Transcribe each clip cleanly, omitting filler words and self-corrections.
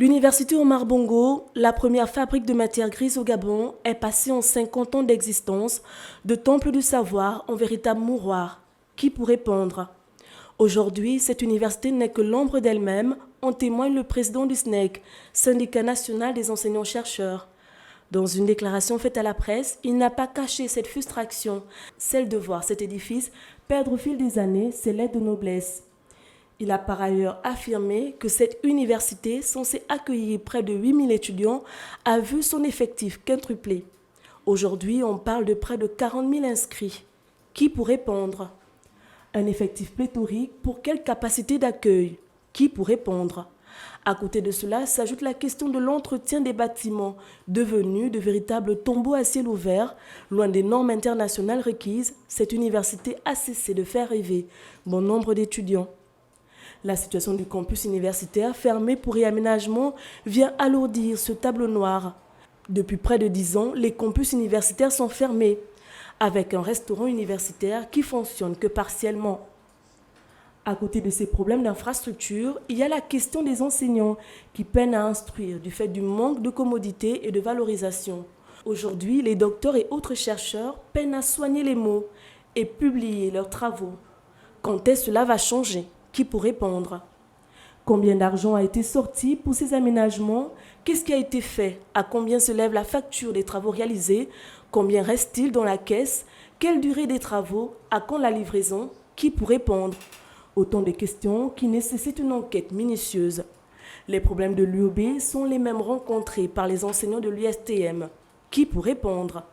L'université Omar Bongo, la première fabrique de matières grises au Gabon, est passée en 50 ans d'existence de temple du savoir en véritable mouroir. Qui pourrait répondre? Aujourd'hui, cette université n'est que l'ombre d'elle-même, en témoigne le président du SNEC, Syndicat national des enseignants-chercheurs. Dans une déclaration faite à la presse, il n'a pas caché cette frustration, celle de voir cet édifice perdre au fil des années ses lettres de noblesse. Il a par ailleurs affirmé que cette université, censée accueillir près de 8000 étudiants, a vu son effectif quintuplé. Aujourd'hui, on parle de près de 40 000 inscrits. Qui pourrait répondre? Un effectif pléthorique pour quelle capacité d'accueil? Qui pourrait répondre? À côté de cela s'ajoute la question de l'entretien des bâtiments, devenus de véritables tombeaux à ciel ouvert. Loin des normes internationales requises, cette université a cessé de faire rêver bon nombre d'étudiants. La situation du campus universitaire fermé pour réaménagement vient alourdir ce tableau noir. Depuis près de 10 ans, les campus universitaires sont fermés, avec un restaurant universitaire qui fonctionne que partiellement. À côté de ces problèmes d'infrastructure, il y a la question des enseignants qui peinent à instruire du fait du manque de commodité et de valorisation. Aujourd'hui, les docteurs et autres chercheurs peinent à soigner les maux et publier leurs travaux. Quand est-ce que cela va changer? Qui pourrait répondre? Combien d'argent a été sorti pour ces aménagements? Qu'est-ce qui a été fait? À combien se lève la facture des travaux réalisés? Combien reste-t-il dans la caisse? Quelle durée des travaux? À quand la livraison? Qui pourrait répondre? Autant de questions qui nécessitent une enquête minutieuse. Les problèmes de l'UOB sont les mêmes rencontrés par les enseignants de l'USTM. Qui pourrait répondre?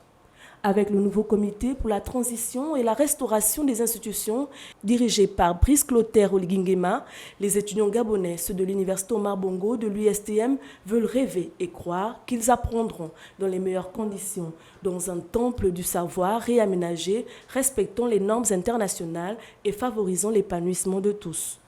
Avec le nouveau comité pour la transition et la restauration des institutions, dirigé par Brice Clotaire Oligingema, les étudiants gabonais, ceux de l'université Omar Bongo, de l'USTM, veulent rêver et croire qu'ils apprendront dans les meilleures conditions, dans un temple du savoir réaménagé, respectant les normes internationales et favorisant l'épanouissement de tous.